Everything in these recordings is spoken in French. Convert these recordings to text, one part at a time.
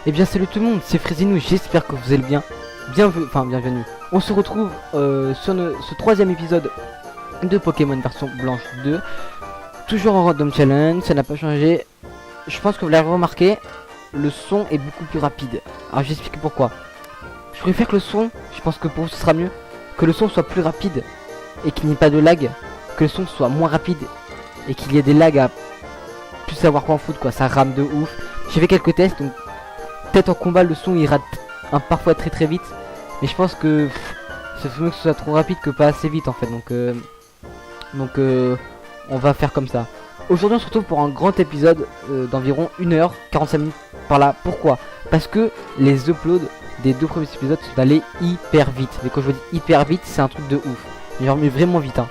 Eh bien salut tout le monde, c'est Freezinou, j'espère que vous allez bien. Bienvenue. On se retrouve sur ce troisième épisode de Pokémon version blanche 2. Toujours en random challenge, ça n'a pas changé. Je pense que vous l'avez remarqué, le son est beaucoup plus rapide. Alors j'explique pourquoi. Je préfère que le son, je pense que pour vous ce sera mieux, que le son soit plus rapide et qu'il n'y ait pas de lag. Que le son soit moins rapide et qu'il y ait des lags à plus savoir quoi en foutre quoi, ça rame de ouf. J'ai fait quelques tests, donc peut-être en combat le son il rate parfois très vite, mais je pense que c'est mieux que ce soit trop rapide que pas assez vite en fait, donc on va faire comme ça. Aujourd'hui on se retrouve pour un grand épisode d'environ 1h45 minutes par là. Pourquoi? Parce que les uploads des deux premiers épisodes sont allés hyper vite, mais quand je dis hyper vite c'est un truc de ouf, genre mais vraiment vite hein.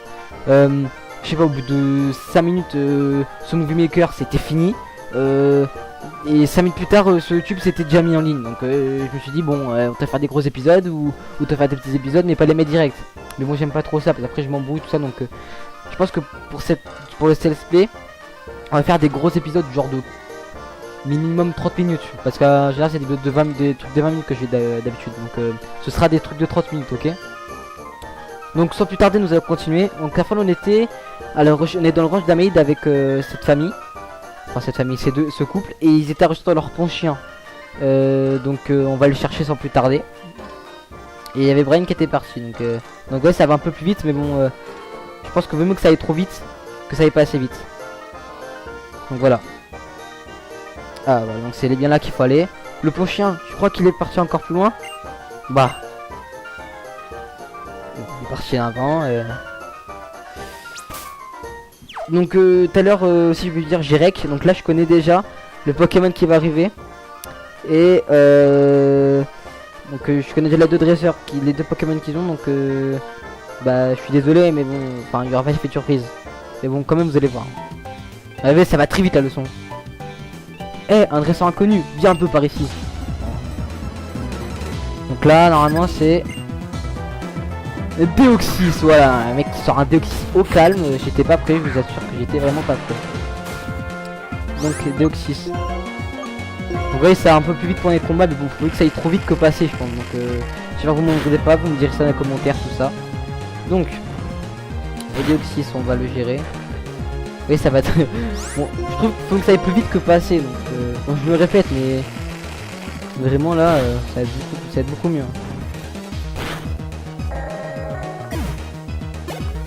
Je sais pas, au bout de 5 minutes ce Movie Maker c'était fini, et 5 minutes plus tard sur YouTube c'était déjà mis en ligne. Donc je me suis dit bon, on va faire des gros épisodes ou t'as faire des petits épisodes mais pas les mettre direct. Mais bon, j'aime pas trop ça parce qu'après je m'embrouille tout ça, donc je pense que pour le CLSP on va faire des gros épisodes genre de minimum 30 minutes, parce qu'en général c'est des trucs de 20 minutes que je fais d'habitude, donc ce sera des trucs de 30 minutes, ok. Donc sans plus tarder nous allons continuer. Donc la fois on était on est dans le ranch d'Amaïd avec cette famille, enfin cette famille, ce couple, et ils étaient enregistrés dans leur pont chien. Donc on va le chercher sans plus tarder. Et il y avait Brian qui était parti, donc ouais ça va un peu plus vite, mais bon je pense que vaut mieux que ça aille trop vite que ça aille pas assez vite. Donc voilà. Ah voilà, donc c'est bien là qu'il faut aller. Le pont chien, je crois qu'il est parti encore plus loin. Bah il est parti avant. Donc tout à l'heure si je veux dire Jirek, donc là je connais déjà le Pokémon qui va arriver. Et donc je connais déjà les deux dresseurs, les deux Pokémon qu'ils ont, donc bah je suis désolé mais bon, enfin il y aura pas d'effet de surprise. Mais bon quand même vous allez voir. Ah ouais, ça va très vite la leçon. Eh, un dresseur inconnu, viens un peu par ici. Donc là normalement c'est Deoxys, voilà, un mec qui sort un Deoxys au calme, j'étais pas prêt, je vous assure que j'étais vraiment pas prêt. Donc Deoxys. Vous voyez ça va un peu plus vite pour les combats, mais bon, faut que ça aille trop vite que passer je pense, donc j'espère que vous m'en voulez pas, vous me direz ça dans les commentaires, tout ça. Donc, le Deoxys on va le gérer. Oui ça va être... bon, je trouve qu'il faut que ça aille plus vite que passer, donc bon, je me répète, mais vraiment là, ça va être beaucoup mieux.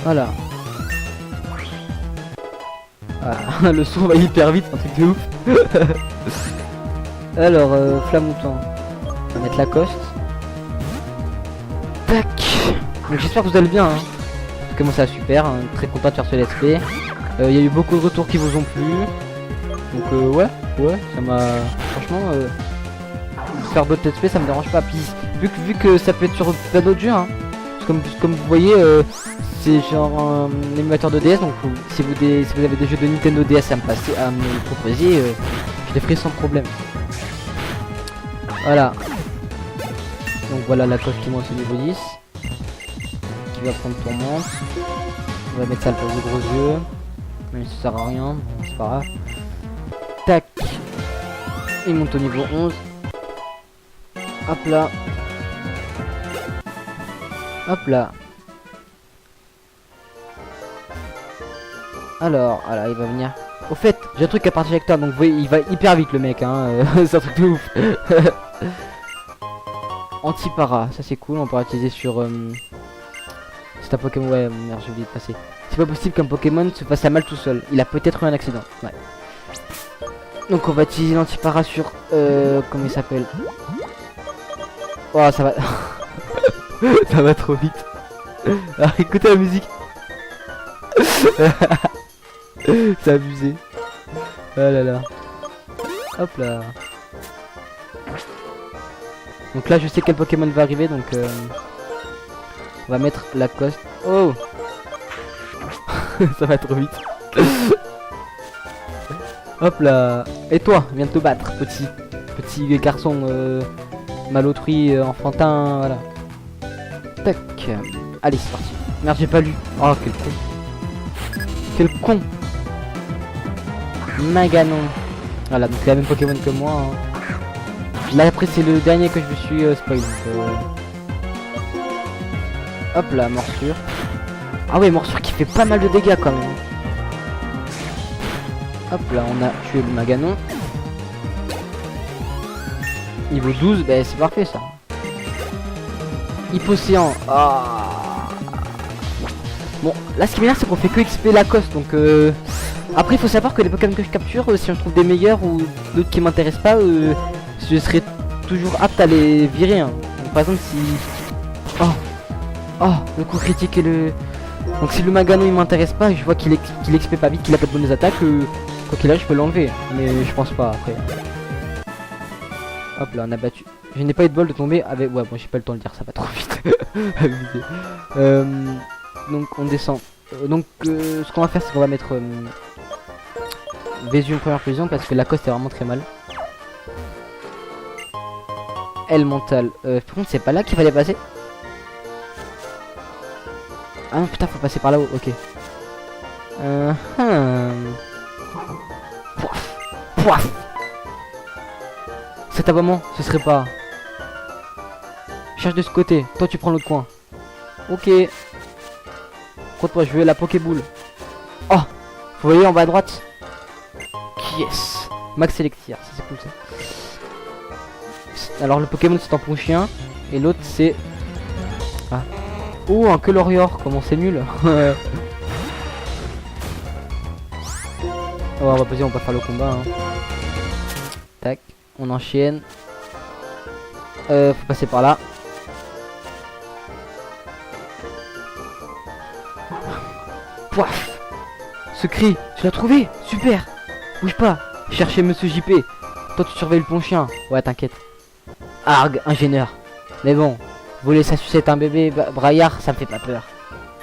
Voilà. Ah, le son va hyper vite, un truc de ouf. Alors, Flamouton. On va mettre Lacoste. Tac. Donc j'espère que vous allez bien. Hein. Parce que moi ça va super, hein. Très content de faire ce let's play. Il y a eu beaucoup de retours qui vous ont plu. Donc ouais, ça m'a... Franchement, faire d'autres let's play ça me dérange pas. Puis vu que ça peut être sur plein d'autres jeux, hein. Comme vous voyez, c'est genre un émulateur de DS, donc si vous avez des jeux de Nintendo DS à me proposer, je les ferai sans problème. Voilà. Donc voilà la coche qui monte au niveau 10. Qui va prendre tourmente. On va mettre ça à la place de gros yeux. Même si ça sert à rien, c'est pas grave. Tac. Il monte au niveau 11. Hop là. Hop là. Alors, voilà, il va venir. Au fait, j'ai un truc à partager avec toi, donc vous voyez, il va hyper vite le mec, hein. C'est un truc de ouf. Antipara, ça c'est cool, on pourra utiliser sur... c'est un Pokémon, ouais, merde, j'ai oublié de passer. C'est pas possible qu'un Pokémon se fasse à mal tout seul. Il a peut-être eu un accident, ouais. Donc on va utiliser l'Antipara sur... comment il s'appelle? Oh, ça va... ça va trop vite. Alors écoutez la musique. C'est abusé. Oh là là. Hop là. Donc là je sais quel Pokémon va arriver, donc on va mettre Lacoste. Oh. Ça va trop vite. Hop là. Et toi, viens te battre, petit garçon malotru, enfantin, voilà. Tac. Allez c'est parti. Merde j'ai pas lu. Oh quel con. Quel con. Maganon. Voilà donc c'est la même Pokémon que moi hein. Là après c'est le dernier que je me suis spoil. Donc, hop là, morsure. Ah ouais, morsure qui fait pas mal de dégâts quand même. Hop là, on a tué le Maganon. Niveau 12, bah c'est parfait ça. Hypocéan. Ah. Bon, là ce qui m'énerve c'est qu'on fait que XP Lacoste, donc après il faut savoir que les Pokémon que je capture, si on trouve des meilleurs ou d'autres qui m'intéressent pas, je serai toujours apte à les virer. Hein. Donc, par exemple si... Oh, le coup critique et le... Donc si le Maganon il m'intéresse pas, je vois qu'il XP pas vite, qu'il a pas de bonnes attaques, quoi qu'il arrive je peux l'enlever. Mais je pense pas après. Hop là, on a battu. Je n'ai pas eu de bol de tomber avec... Ouais, bon, j'ai pas le temps de le dire, ça va trop vite. Donc, on descend. Ce qu'on va faire, c'est qu'on va mettre Vésu en première position parce que Lacoste est vraiment très mal. L mental. Par contre, c'est pas là qu'il fallait passer. Ah non, putain, faut passer par là-haut, ok. Pouaf. Pouaf. Cet aboiement, ce serait pas... Cherche de ce côté. Toi, tu prends l'autre coin. Ok. Contre toi, je veux la Pokéball. Oh, vous voyez en bas à droite. Yes. Max Elixir, ça c'est cool ça. Alors le Pokémon c'est un Ponchien. Et l'autre c'est... Ah. Oh, un Colorior, comment c'est nul. Oh, on va pas faire le combat. Hein. Tac, on enchaîne. Faut passer par là. Pouaf. Ce cri, tu l'as trouvé. Super. Bouge pas. Cherchez Monsieur JP. Toi tu surveilles le Ponchien. Ouais, t'inquiète. Arg, ingénieur. Mais bon, voler sa sucette un bébé braillard, ça me fait pas peur.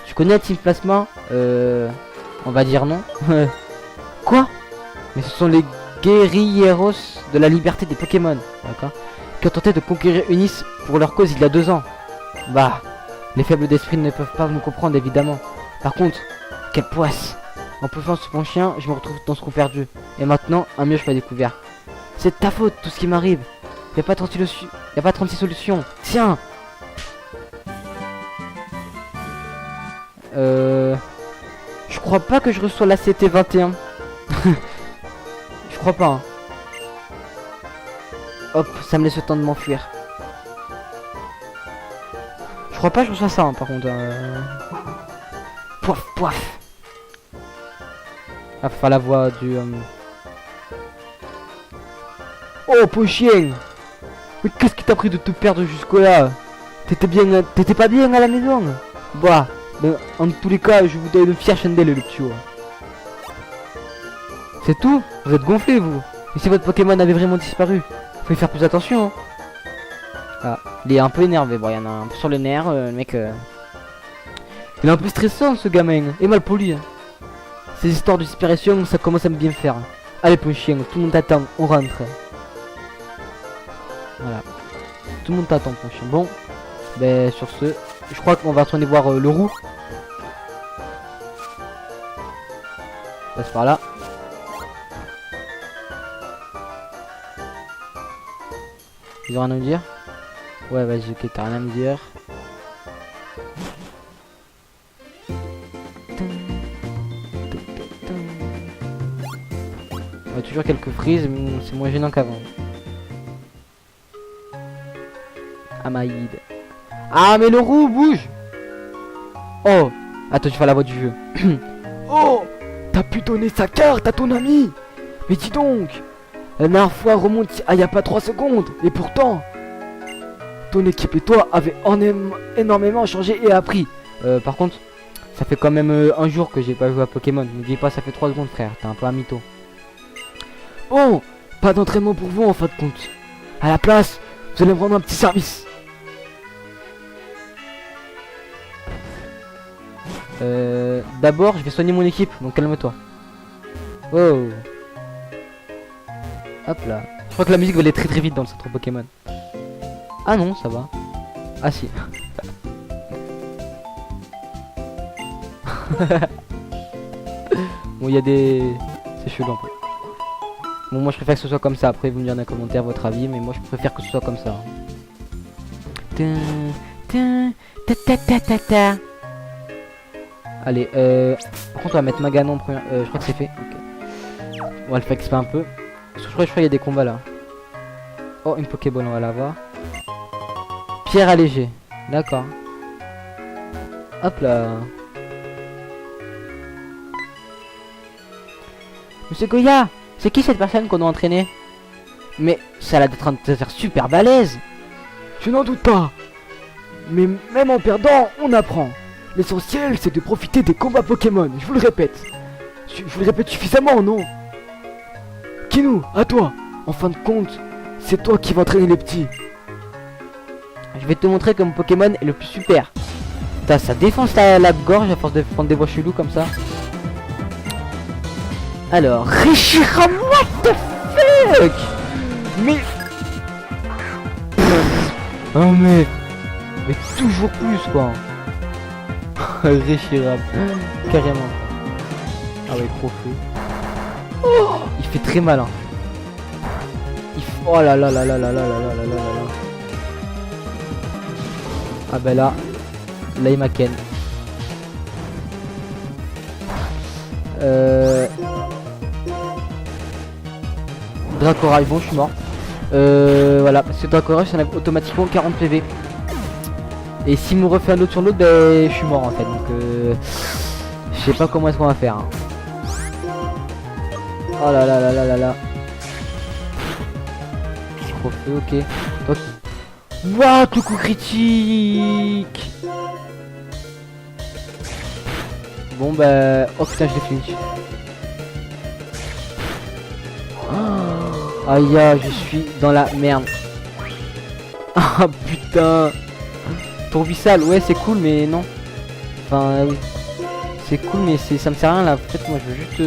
Tu connais Team Plasma? On va dire non. Quoi? Mais ce sont les guerrilleros de la liberté des Pokémon. D'accord? Qui ont tenté de conquérir Unis pour leur cause il y a 2 ans. Bah, les faibles d'esprit ne peuvent pas nous comprendre évidemment. Par contre, quelle poisse! En poussant ce Ponchien, je me retrouve dans ce trou perdu. Et maintenant, un mioche m'a découvert. C'est de ta faute, tout ce qui m'arrive. Y a pas 36 solutions. Tiens. Je crois pas que je reçois la CT21. Je crois pas. Hein. Hop, ça me laisse le temps de m'enfuir. Je crois pas que je reçois ça, hein, par contre. Poif, poif. Ah, faut faire la voix du... Oh, Ponchien! Mais qu'est-ce qui t'a pris de te perdre jusque là? T'étais pas bien à la maison? Bah, ben, en tous les cas, je vous donne une fière chandelle, le petit. C'est tout? Vous êtes gonflé, vous? Et si votre Pokémon avait vraiment disparu? Faut y faire plus attention. Hein. Ah, il est un peu énervé, bon, il y en a un peu sur le nerf, le mec... Il est un peu stressant, ce gamin, et mal poli. Hein. Ces histoires de disparition, ça commence à me bien faire. Allez, Ponchien, tout le monde t'attend, on rentre. Voilà. Tout le monde t'attend, Ponchien. Bon, ben sur ce, je crois qu'on va retourner voir le roux. On passe par là. Ils ont rien à me dire? Ouais, vas-y, ok, t'as rien à me dire. On a toujours quelques frises, mais c'est moins gênant qu'avant. Amaïd. Ah, mais le roux bouge. Oh, attends, je fais la voix du jeu. Oh, t'as pu donner sa carte à ton ami. Mais dis donc, la dernière fois remonte à il y a pas 3 secondes. Et pourtant, ton équipe et toi avez énormément changé et appris. Par contre, ça fait quand même un jour que j'ai pas joué à Pokémon. Ne dis pas ça fait 3 secondes, frère. T'es un peu un mytho. Oh, pas d'entraînement pour vous en fin de compte. À la place, vous allez me rendre un petit service. D'abord, je vais soigner mon équipe, donc calme-toi. Oh. Hop là. Je crois que la musique va aller très vite dans le centre Pokémon. Ah non, ça va. Ah si. Bon, il y a des... C'est chelou un peu. Bon, moi je préfère que ce soit comme ça. Après, vous me direz dans les commentaires votre avis, mais moi je préfère que ce soit comme ça. Allez, par contre, on va mettre Maganon en première. Je crois que c'est fait. Okay. On va le faire exprès un peu. Parce que je crois qu'il y a des combats là. Oh, une Pokéball, on va la voir. Pierre allégée. D'accord. Hop là. Monsieur Goya, c'est qui cette personne qu'on doit entraîner? Mais ça a l'air d'être un faire super balèze. Je n'en doute pas. Mais même en perdant, on apprend. L'essentiel, c'est de profiter des combats Pokémon, je vous le répète. Je vous le répète suffisamment, non? Kinou, à toi. En fin de compte, c'est toi qui vas entraîner les petits. Je vais te montrer que mon Pokémon est le plus super. Putain, ça défonce la gorge à force de prendre des voix chelous comme ça. Alors, Reshiram, what the fuck? Mais... Oh mais toujours plus quoi. Reshiram, carrément. Ah ouais, trop feu. Oh, il fait très mal hein. Oh là là là là là là là là là là là. Ah bah là il m'a ken. Dracorail, bon je suis mort. Voilà, parce que Dracorail ça enlève automatiquement 40 PV. Et s'il me refait un autre sur l'autre, ben je suis mort en fait. Donc je sais pas comment est-ce qu'on va faire. Hein. Oh là là là là là là. Trop feu, ok. Donc... Waouh, tout coup critique. Bon bah... Oh putain, je l'ai flinch. Oh, aïe, je suis dans la merde. Ah putain. Tourbissal, ouais c'est cool mais non. Enfin oui. C'est cool mais ça me sert à rien là. En fait moi je veux juste...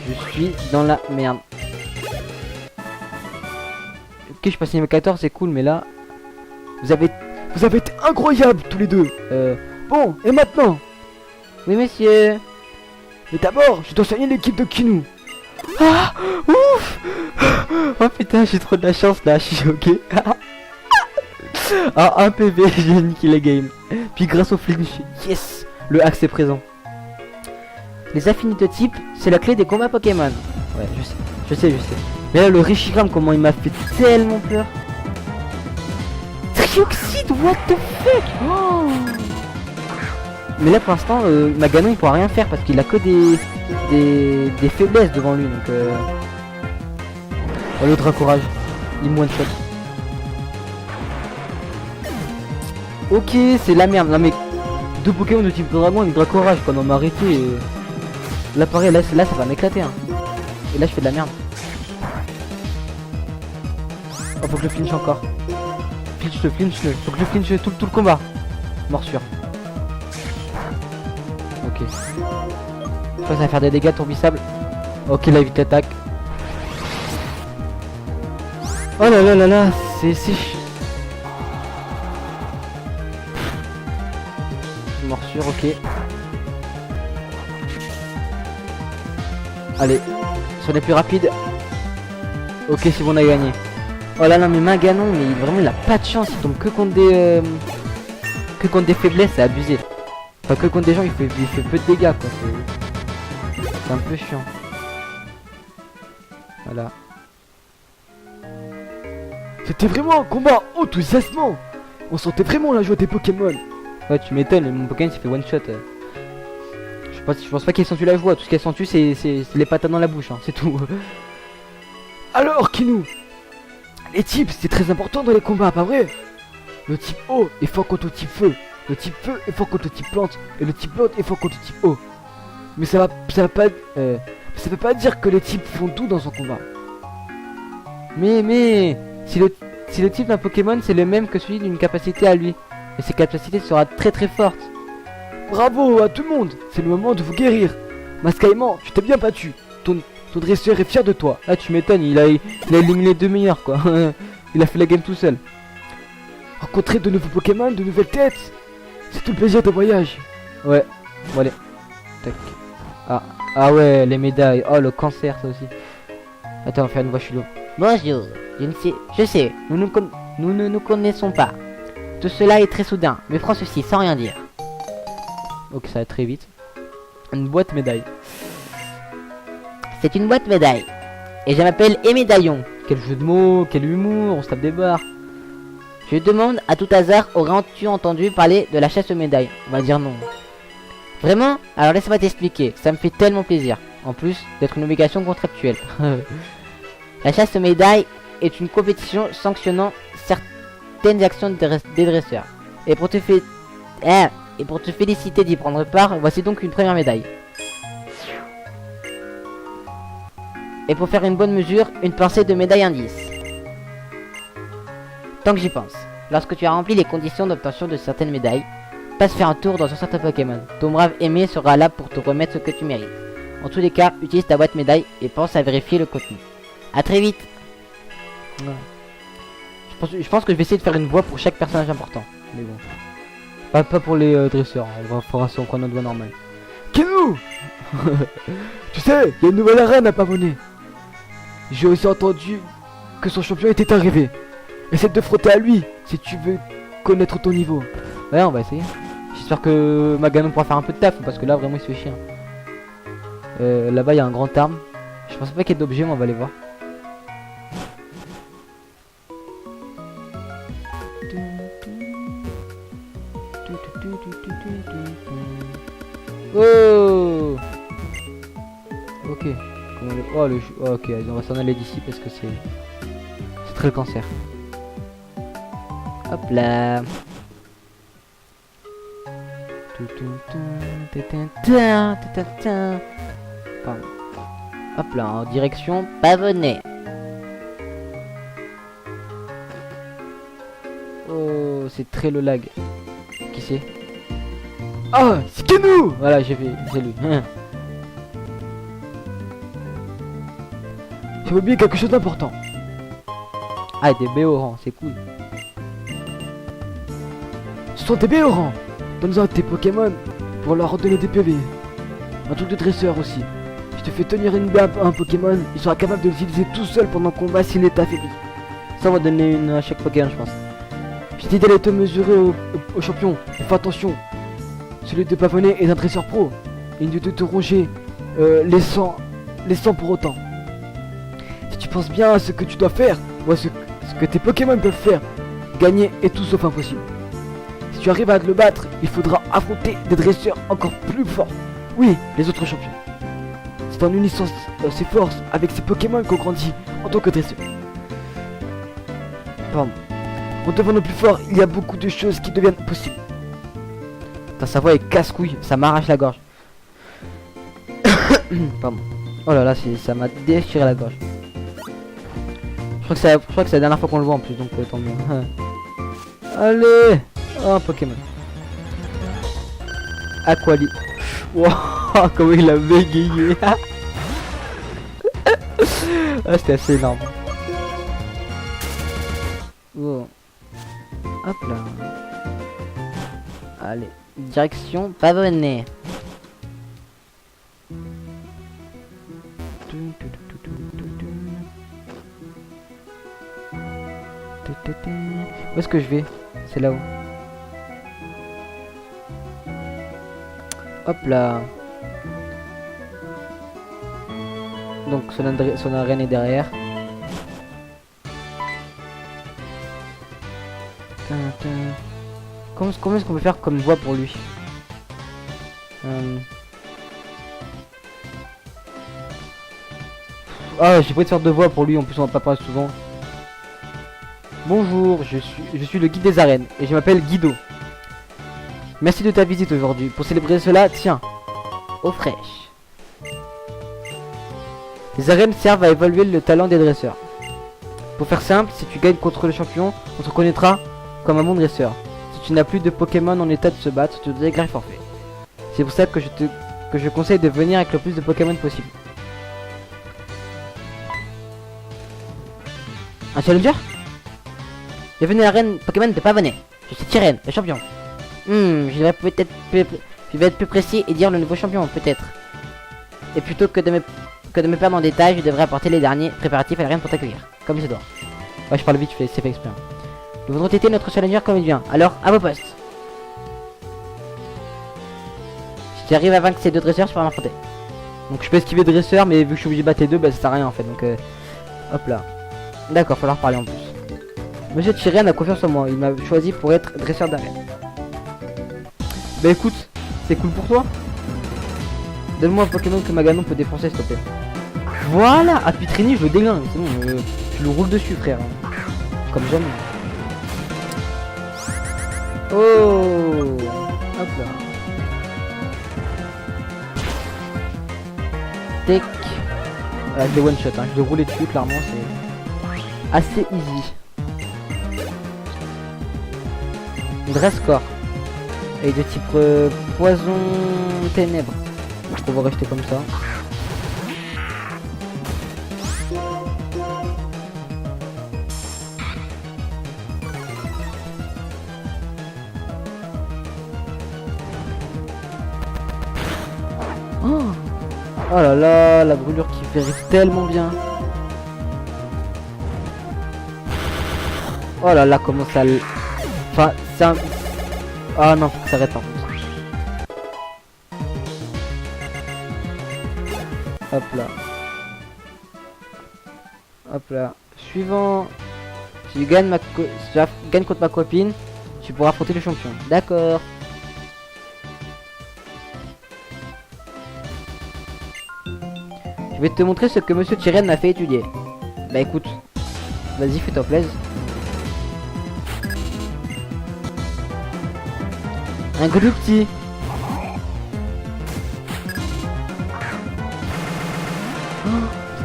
Je suis dans la merde. Ok, je passe niveau 14, c'est cool, mais là... Vous avez été incroyables tous les deux. Bon, et maintenant? Oui, monsieur. Mais d'abord, je dois soigner l'équipe de Kinou. Ah, ouf. Oh putain, j'ai trop de la chance là, je suis choqué. Ah, un PV, j'ai niqué les games. Puis grâce au flinch, yes, le axe est présent. Les affinités de type, c'est la clé des combats Pokémon. Ouais, je sais. Mais là, le Reshiram, comment il m'a fait tellement peur. Trioxide, what the fuck. Oh. Mais là, pour l'instant, Maganon, il pourra rien faire parce qu'il a que des faiblesses devant lui. Donc, oh, le Dracourage, il me one shot. Ok, c'est la merde. Non mais deux Pokémon de type dragon avec Dracourage, quoi. Non mais arrêtez. Là pareil, là ça va m'éclater hein. Et là je fais de la merde. Oh, faut que je flinch encore. Flinch-le. Faut que je flinch tout le combat. Morsure. Ok. Je pense que ça va faire des dégâts tourbissables. Ok, là vite l'attaque. Oh là là là là, c'est morsure, ok. Allez, sur les plus rapides. Ok, c'est bon, on a gagné. Oh là là, mais Maganon, mais vraiment il a pas de chance, il tombe que contre des faiblesses, c'est abusé. Enfin, que contre des gens, il fait peu de dégâts, quoi. C'est un peu chiant. Voilà. C'était vraiment un combat enthousiasmant. On sentait vraiment la joie des Pokémon. Ouais, tu m'étonnes, mon Pokémon s'est fait one shot. Je pense pas qu'il sentue la joie, tout ce qu'elle sentue c'est les patates dans la bouche, hein, c'est tout. Alors Kinou, les types c'est très important dans les combats, pas vrai? Le type eau est fort contre le type feu, le type feu est fort contre le type plante, et le type plante est fort contre le type eau. Mais ça veut pas dire que les types font tout dans son combat. Mais si le type d'un Pokémon c'est le même que celui d'une capacité à lui, et ses capacités sera très fortes. Bravo à tout le monde, c'est le moment de vous guérir. Mascaïman, tu t'es bien battu. Ton dresseur est fier de toi. Ah tu m'étonnes, il a éliminé les deux meilleurs quoi. Il a fait la game tout seul. Rencontrer de nouveaux Pokémon, de nouvelles têtes, c'est tout le plaisir de voyage. Ouais, bon allez. Tac. Ah. Ah ouais, les médailles. Oh, le cancer, ça aussi. Attends, on va faire une voix chelou. Bonjour, je sais, nous ne nous connaissons pas. Tout cela est très soudain, mais prends ceci sans rien dire. Ok, ça va très vite. Une boîte médaille. C'est une boîte médaille. Et je m'appelle Médaillon. Quel jeu de mots, quel humour, on se tape des barres. Je demande à tout hasard, aurais-tu entendu parler de la chasse aux médailles? On va dire non. Vraiment? Alors laisse-moi t'expliquer, ça me fait tellement plaisir. En plus d'être une obligation contractuelle. La chasse aux médailles est une compétition sanctionnant certaines actions des dresseurs. Et pour te féliciter d'y prendre part, voici donc une première médaille. Et pour faire une bonne mesure, une pincée de médaille indice. Tant que j'y pense, lorsque tu as rempli les conditions d'obtention de certaines médailles, passe faire un tour dans un certain Pokémon. Ton brave Aimé sera là pour te remettre ce que tu mérites. En tous les cas, utilise ta boîte médaille et pense à vérifier le contenu. A très vite. Ouais. Je pense que je vais essayer de faire une voix pour chaque personnage important. Mais bon. Pas pour les dresseurs, on va faire ça en prenant notre voix normale. Kenou. Tu sais, il y a une nouvelle arène à Pavonnet. J'ai aussi entendu que son champion était arrivé. Essaie de frotter à lui si tu veux connaître ton niveau. Ouais, on va essayer. J'espère que Maganon pourra faire un peu de taf parce que là vraiment il se fait chier. Là-bas il y a un grand arbre. Je pense pas qu'il y ait d'objets, mais on va aller voir. Oh. Ok. Oh, ok, on va s'en aller d'ici parce que c'est très le cancer. Hop là. Pardon. Hop là, en direction. Pavonnet. Oh, c'est très le lag. Qui c'est? Ah, c'est Kenou. Voilà, j'ai vu, c'est lui. J'ai oublié quelque chose d'important. Ah, des Béorans, c'est cool. Ce sont des Béorans. Donne-en à tes Pokémon pour leur redonner des PV. Un truc de dresseur aussi. Si tu fais tenir une balle à un Pokémon, il sera capable de l'utiliser tout seul pendant le combat s'il est affaibli. Ça, on va donner une à chaque Pokémon, je pense. Je t'ai dit d'aller te mesurer au champion. Et fais attention. Celui de Pavonnet est un dresseur pro. Il ne te ronger laissant pour autant. Si tu penses bien à ce que tu dois faire, ou à ce que tes Pokémon peuvent faire, gagner est tout sauf impossible. Si tu arrives à le battre, il faudra affronter des dresseurs encore plus forts. Oui, les autres champions. C'est en unissant ses forces avec ses Pokémon qu'on grandit en tant que dresseur. Pardon. En devenant plus fort, il y a beaucoup de choses qui deviennent possibles. Putain, sa voix est casse-couille, ça m'arrache la gorge. Pardon. Oh là là, ça m'a déchiré la gorge. Je crois que c'est la dernière fois qu'on le voit en plus, donc tant mieux. Allez. Oh, un Pokémon. Aquali. Wow, comment il a bégayé. Ah, c'était assez énorme. Oh. Hop là. Allez, direction Pavonnet. Où est-ce que je vais? C'est là-haut. Hop là. Donc son arène est derrière. Comment est-ce qu'on peut faire comme voix pour lui? Ah, j'ai pas de faire de voix pour lui, en plus on va pas parler souvent. Bonjour, je suis le guide des arènes et je m'appelle Guido. Merci de ta visite aujourd'hui. Pour célébrer cela, tiens, eau fraîche. Les arènes servent à évaluer le talent des dresseurs. Pour faire simple, si tu gagnes contre le champion, on te reconnaîtra comme un bon dresseur. Si tu n'as plus de Pokémon en état de se battre, tu te déclares forfait. C'est pour ça que je conseille de venir avec le plus de Pokémon possible. Un challenger? Bienvenue à l'arène Pokémon de Pavonnet. Je suis Tyrène, le champion. Je vais être plus précis et dire le nouveau champion, peut-être. Et plutôt que de me perdre en détail, je devrais apporter les derniers préparatifs à l'arène pour t'accueillir. Comme il se doit. Ouais, je parle vite, c'est fait exprès. Nous voudrons têter notre challenger comme il vient. Alors, à vos postes. Si j'arrive à vaincre ces deux dresseurs, je pourrai m'affronter. Donc je peux esquiver dresseur, mais vu que je suis obligé de battre les deux, bah ça sert à rien en fait. Donc hop là. D'accord, faut leur parler en plus. Monsieur Tyrian a confiance en moi, il m'a choisi pour être dresseur d'arène. Bah écoute, c'est cool pour toi. Donne-moi un Pokémon que Maganon peut défoncer s'il te plaît. Voilà, à Pitrini je le déglingue, c'est bon, je le roule dessus frère. Comme jamais. Oh, hop là. Tech. Voilà, je les one shot, hein. Je vais rouler dessus clairement, c'est assez easy. Dress corps. Et de type poison ténèbres. On va rester comme ça. Oh là là, la brûlure qui fait tellement bien. Oh là là, comment ça... Enfin, c'est un... Ah non, faut que ça arrête par contre. Hop là. Hop là. Suivant. Si tu gagnes, si tu gagnes contre ma copine, tu pourras affronter le champion. D'accord. Je vais te montrer ce que Monsieur Tyrian m'a fait étudier. Bah écoute, vas-y, fais-toi plaisir. Un gros petit. Oh.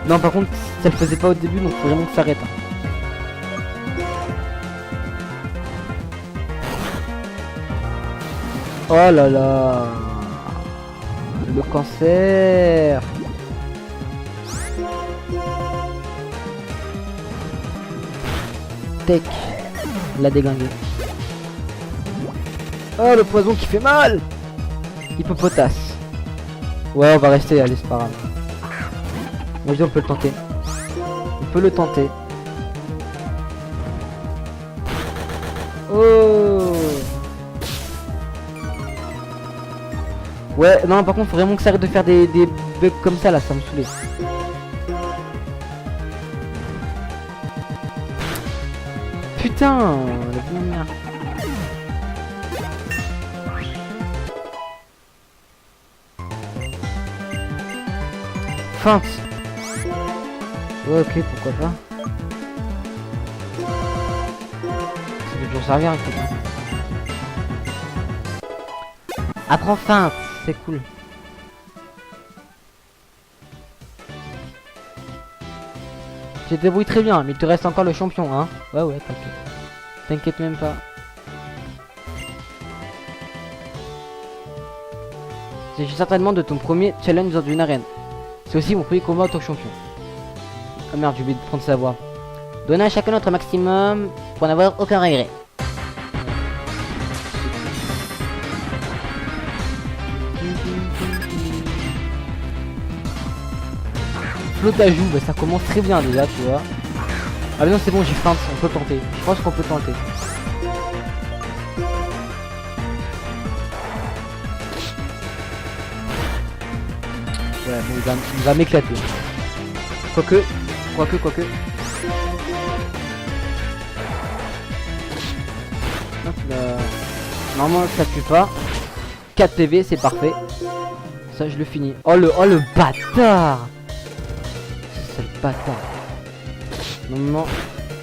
Non, par contre, ça le faisait pas au début, donc faut vraiment que ça s'arrête. Oh là là. Le cancer. Tech. La déglingué. Oh le poison qui fait mal. Hippopotas. Ouais on va rester, allez c'est pas grave. Moi je dis on peut le tenter. On peut le tenter. Oh. Ouais non par contre faut vraiment que ça arrête de faire des bugs comme ça là, ça me saoulait. Putain, la merde. Feinte. Ouais ok pourquoi pas. Ça peut toujours servir écoute. Apprends feinte, c'est cool. Tu te débrouilles très bien, mais il te reste encore le champion hein. Ouais t'inquiète. T'inquiète même pas. C'est certainement de ton premier challenge dans une arène. C'est aussi mon premier combat en tant que champion. Ah merde, j'ai oublié de prendre sa voix. Donnez à chacun notre maximum pour n'avoir aucun regret. Flotte à joue, bah ça commence très bien déjà, tu vois. Ah mais non c'est bon, j'ai feinte, on peut tenter. Je pense qu'on peut tenter. Ouais, bon, il va m'éclater. Quoique. Hop là. Normalement ça tue pas. 4 PV, c'est parfait. Ça je le finis. Oh le bâtard. C'est le bâtard. Normalement.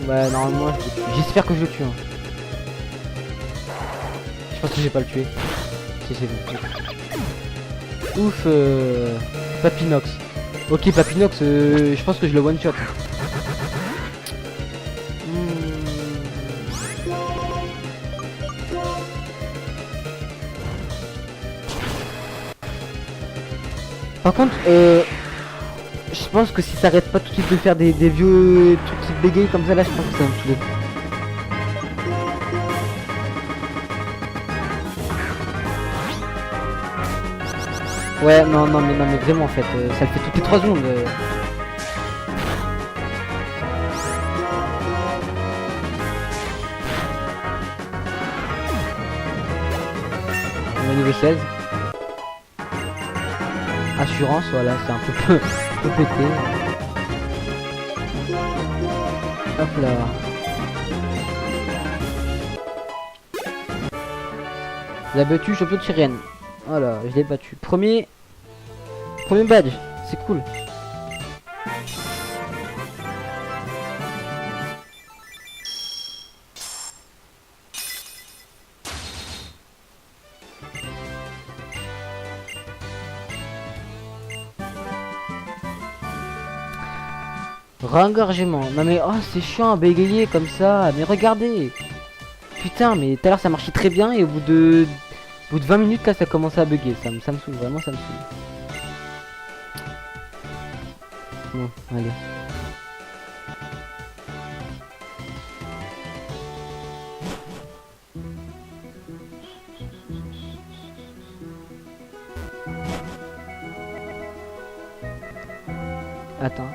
Ouais, normalement j'espère que je le tue. Hein. Je pense que j'ai pas le tué. Si c'est bon. Ouf. Papinox. Ok Papinox, je pense que je le one shot. Par contre, je pense que si ça arrête pas tout de suite de faire des vieux trucs qui bégayent comme ça là, je pense que ça va me saouler. Ouais, non, mais vraiment, en fait, ça le fait toutes les 3 secondes. On est au niveau 16. Assurance, voilà, c'est un peu, peu pété. Hop là. Il a battu champion de Sirène. Voilà, je l'ai battu. Premier badge, c'est cool. Rengorgement. Non mais oh c'est chiant à bégayer comme ça. Mais regardez. Putain mais tout à l'heure ça marchait très bien et au bout de 20 minutes là ça commençait à bugger. Ça me saoule, vraiment ça me saoule. Bon, allez. Attends.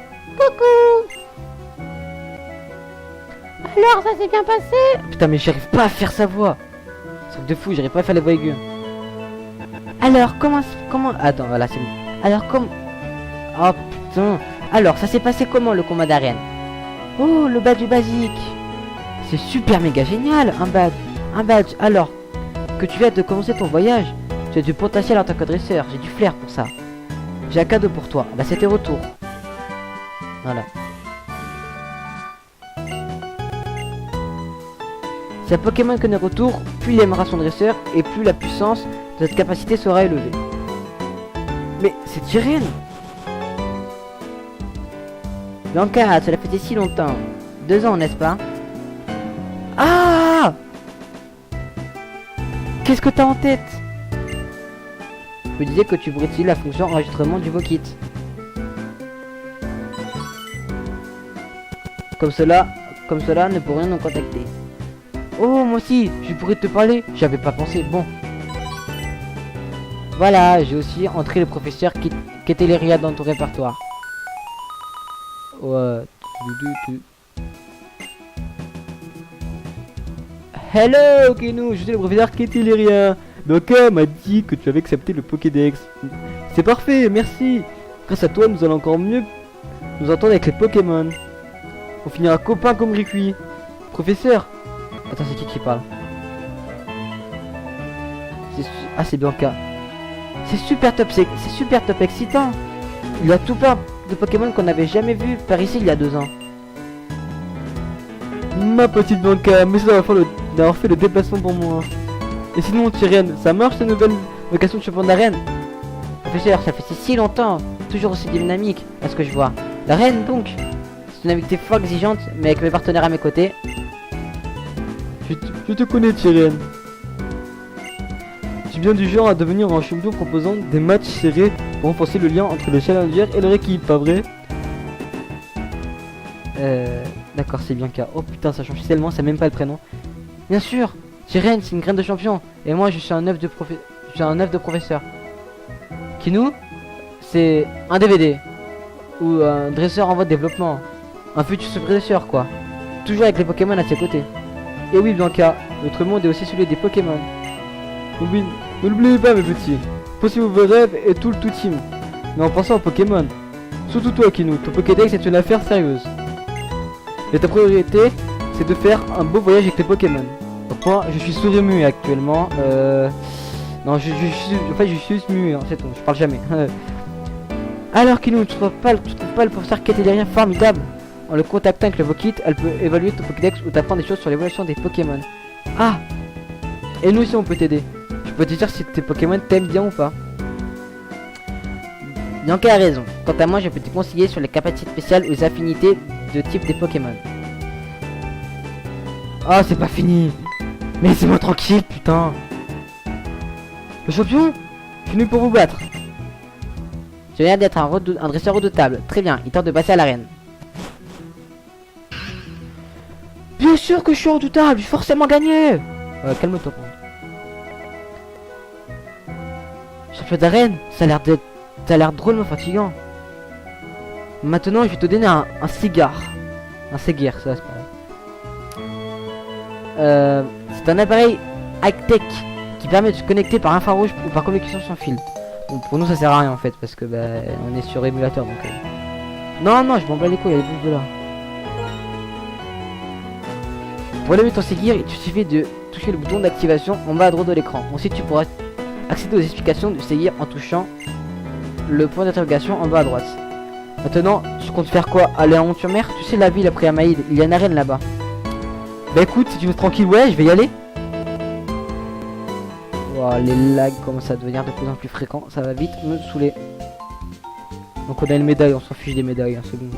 Alors, ça s'est bien passé? Putain mais j'arrive pas à faire sa voix. Truc de fou, j'arrive pas à faire les voix aiguës. Alors, comment... Attends, voilà c'est bon. Alors, comme... Oh, putain. Alors, ça s'est passé comment, le combat d'arène? Oh, le badge basique. C'est super méga génial, un badge. Un badge. Alors, que tu viens de commencer ton voyage, tu as du potentiel en tant que dresseur. J'ai du flair pour ça. J'ai un cadeau pour toi. Bah, c'était retour. Voilà. Si un Pokémon connaît retour, plus il aimera son dresseur et plus la puissance de cette capacité sera élevée. Mais c'est Tyrian! Blanca, cela faisait si longtemps. 2 ans, n'est-ce pas? Ah! Qu'est-ce que t'as en tête? Je me disais que tu pourrais utiliser la fonction enregistrement du Vokit. Comme cela ne peut rien nous contacter. Oh, moi aussi, je pourrais te parler. J'avais pas pensé. Bon. Voilà, j'ai aussi entré le professeur Kettleria dans ton répertoire. Ouais. Hello, Kenou, je suis le professeur Kettleria. Blanca m'a dit que tu avais accepté le Pokédex. C'est parfait, merci. Grâce à toi, nous allons encore mieux nous entendre avec les Pokémon. On finira copains comme Ricky. Professeur. Attends, c'est qui parle? Ah, c'est Blanca. C'est super top excitant. Il y a tout plein de Pokémon qu'on n'avait jamais vu par ici il y a 2 ans. Ma petite Blanca, merci d'avoir fait le déplacement pour moi. Et sinon, Tyrian, ça marche ta nouvelle vocation de champion d'arène? Professeur, ça fait si longtemps. Toujours aussi dynamique, à ce que je vois. L'arène donc. C'est une activité fort exigeante, mais avec mes partenaires à mes côtés. Je te connais, Tyrian. Tu es bien du genre à devenir un champion proposant des matchs serrés pour renforcer le lien entre le challenger et leur équipe, pas vrai? D'accord, c'est Bianca. Oh putain, ça change tellement, c'est même pas le prénom. Bien sûr, Tyrian, c'est une graine de champion. Et moi, je suis un œuf de professeur. Kinou, c'est un DVD. Ou un dresseur en voie de développement. Un futur dresseur, quoi. Toujours avec les Pokémon à ses côtés. Et oui, Blanca, notre monde est aussi celui des Pokémon. Oui, ne l'oubliez pas, mes petits. Poursuivez vos rêves et tout le tout team. Mais en pensant aux Pokémon. Surtout toi, Kinou, ton Pokédex est une affaire sérieuse. Et ta priorité, c'est de faire un beau voyage avec les Pokémon. Donc moi, je suis sourd et muet actuellement. Non, je suis juste muet, hein, c'est tout, je parle jamais. Alors, Kinou, tu trouves pas le professeur Kettleria formidable? En le contactant avec le Vokit, elle peut évaluer ton Pokédex ou t'apprendre des choses sur l'évolution des Pokémon. Ah! Et nous aussi on peut t'aider. Je peux te dire si tes Pokémon t'aiment bien ou pas. Bianca a raison. Quant à moi, je peux te conseiller sur les capacités spéciales ou les affinités de type des Pokémon. Ah, c'est pas fini. Mais laissez-moi tranquille, putain. Le champion? Je suis venu pour vous battre. Tu as l'air d'être un dresseur redoutable. Très bien, il tente de passer à l'arène. Bien sûr que je suis redoutable, je vais forcément gagner. Calme-toi. champion d'arène. Ça a l'air drôlement fatigant. Maintenant, je vais te donner un cigare. Un cigare, ça c'est pareil. C'est un appareil high-tech qui permet de se connecter par infrarouge ou par communication sans fil. Bon, pour nous ça sert à rien en fait parce que bah, on est sur émulateur donc. Non, je m'en bats les couilles, elle bouge de là. Pour allumer ton Segir, il te suffit de toucher le bouton d'activation en bas à droite de l'écran. Ensuite, tu pourras accéder aux explications du Segir en touchant le point d'interrogation en bas à droite. Maintenant, tu comptes faire quoi? Aller en Honte-sur-Mer? Tu sais la ville après Amaïd, il y a une arène là-bas. Bah écoute, si tu veux tranquille, ouais, je vais y aller. Wow, les lags commencent à devenir de plus en plus fréquents, ça va vite me saouler. Donc on a une médaille, on s'en fiche des médailles, hein, c'est bon.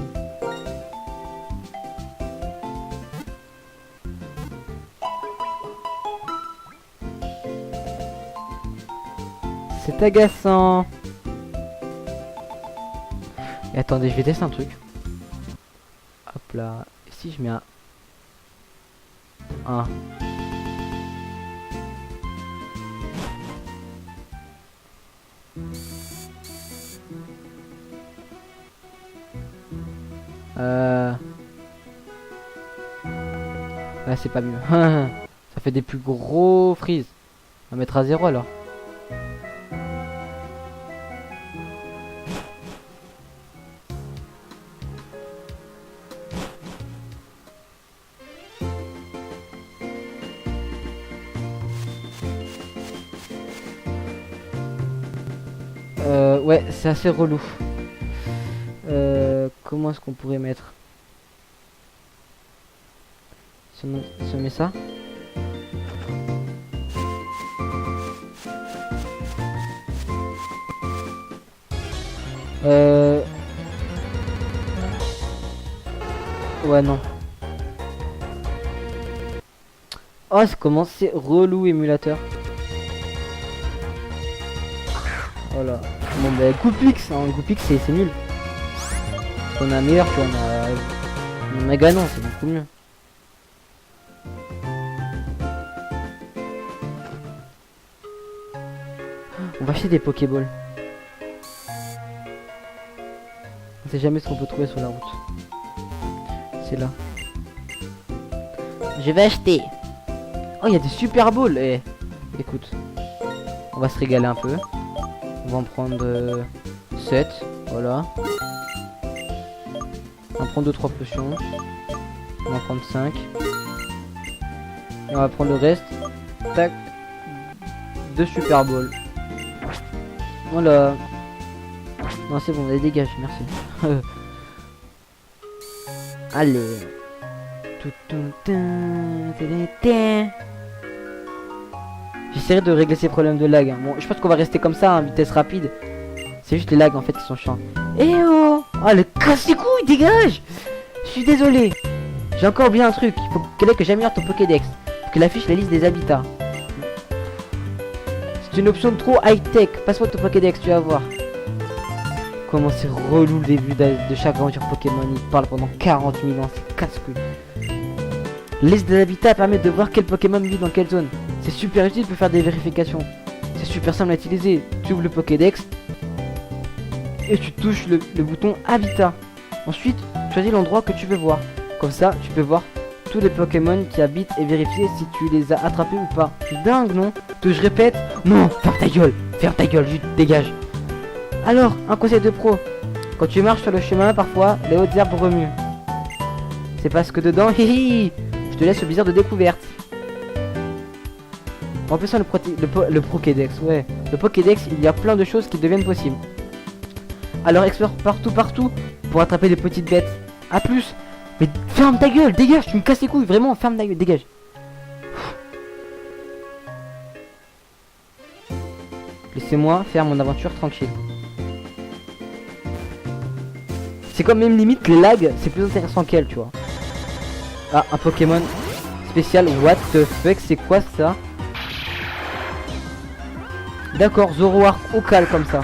C'est agaçant. Et attendez, je vais tester un truc. Hop là, et si je mets un 1. Là c'est pas mieux. Ça fait des plus gros freeze. On va mettre à 0 alors. Ouais, c'est assez relou. Comment est-ce qu'on pourrait mettre? Si on met ça. Ouais, non. Oh, c'est comment c'est relou émulateur. Voilà. Bon, bah, Goupix, hein, Goupix c'est nul. On a meilleur, tu vois, on a Meganon, c'est beaucoup mieux. On va acheter des Pokéballs. On sait jamais ce qu'on peut trouver sur la route. C'est là. Je vais acheter. Oh, il y a des Super Balls. Eh, écoute, on va se régaler un peu. On va en prendre 7. Voilà. On va prendre 2-3 potions. On va en prendre 5. Et on va prendre le reste. Tac. 2 Super Balls. Voilà. Non, c'est bon, allez, dégage, merci. Allez. J'essaierai de régler ces problèmes de lag. Hein. Bon, je pense qu'on va rester comme ça, en vitesse rapide. C'est juste les lags en fait qui sont chiants. Eh oh! Oh, le casse les couilles, dégage! Je suis désolé. J'ai encore oublié un truc. Il faut que j'améliore ton Pokédex. Faut que affiche la liste des habitats. C'est une option trop high-tech. Passe-moi ton Pokédex, tu vas voir. Comment c'est relou le début de chaque aventure Pokémon. Il parle pendant 40 000 ans. C'est casse-couille. Liste des habitats permet de voir quel Pokémon vit dans quelle zone. C'est super utile pour faire des vérifications. C'est super simple à utiliser. Tu ouvres le Pokédex et tu touches le bouton Habitat. Ensuite, choisis l'endroit que tu veux voir. Comme ça, tu peux voir tous les Pokémon qui habitent et vérifier si tu les as attrapés ou pas. C'est dingue, non? Que je répète? Non, ferme ta gueule, juste dégage. Alors, un conseil de pro. Quand tu marches sur le chemin, parfois, les hautes herbes remuent. C'est parce que dedans, hihi, je te laisse le bizarre de découverte. En plus, le Pokédex, ouais. Le Pokédex, il y a plein de choses qui deviennent possibles. Alors explore partout pour attraper des petites bêtes. A plus. Mais ferme ta gueule, dégage, tu me casses les couilles, vraiment, ferme ta gueule, dégage. Laissez-moi faire mon aventure tranquille. C'est comme même limite les lags, c'est plus intéressant qu'elle, tu vois. Ah, un Pokémon spécial, what the fuck, c'est quoi ça? D'accord, Zoroark au cal comme ça.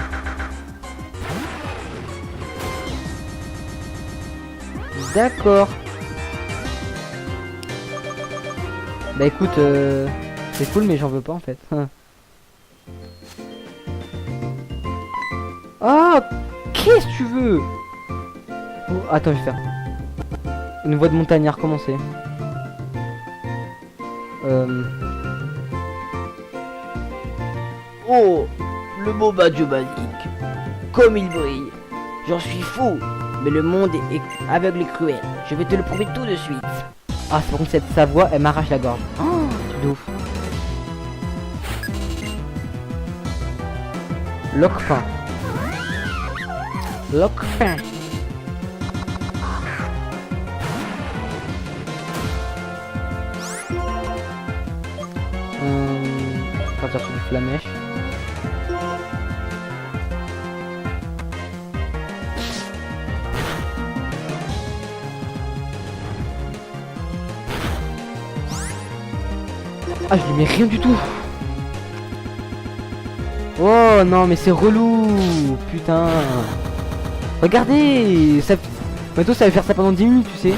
D'accord. Bah écoute, c'est cool mais j'en veux pas en fait. Ah, qu'est-ce que tu veux? Oh, attends, je vais faire une voix de montagnard, comment c'est? Oh, le beau badge basique. Comme il brille. J'en suis fou. Mais le monde est aveugle et cruel. Je vais te le prouver tout de suite. Ah, c'est bon, sa voix, elle m'arrache la gorge. Oh, c'est de ouf. Lock fin. Lock fin. Partir sur du flamèche. Ah, je lui mets rien du tout. Oh non, mais c'est relou. Putain. Regardez ça... Bientôt ça va faire ça pendant 10 minutes, tu sais.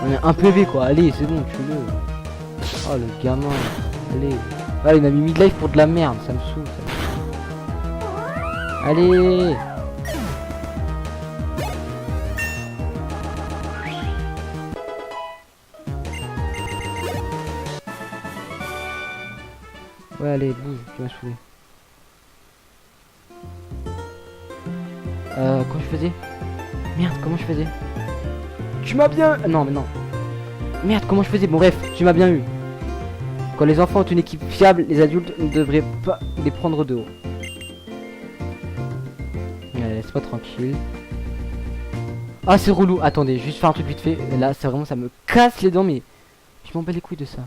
On est un PV quoi, allez c'est bon, tue-le. Oh le gamin, allez. Ah il m'a mis midlife pour de la merde, ça me saoule. Allez. Ouais allez, bouge, tu m'as saoulé. Comment je faisais? Merde, comment je faisais? Tu m'as bien... Non mais non. Merde, comment je faisais? Bon bref, tu m'as bien eu. Quand les enfants ont une équipe fiable, les adultes ne devraient pas les prendre de haut. Laisse-moi tranquille. Ah c'est relou. Attendez, juste faire un truc vite fait. Là, c'est vraiment, ça me casse les dents, mais je m'en bats les couilles de ça.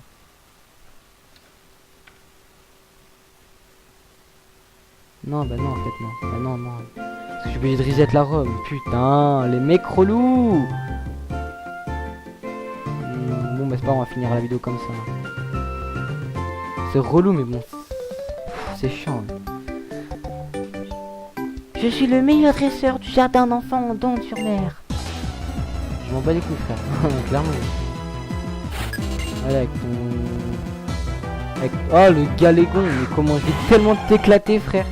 Non, bah non, en fait, non. Bah non, non. Parce que je suis obligé de reset la ROM. Putain, les mecs relous. Bon, bah c'est pas grave, on va finir la vidéo comme ça. C'est relou, mais bon. C'est chiant. Je suis le meilleur dresseur du jardin d'enfants en Dôme-sur-Mer. Je m'en bats les couilles, frère. Clairement. Allez, avec ton... Avec... Oh, le galégon. Mais comment je vais tellement t'éclater, frère.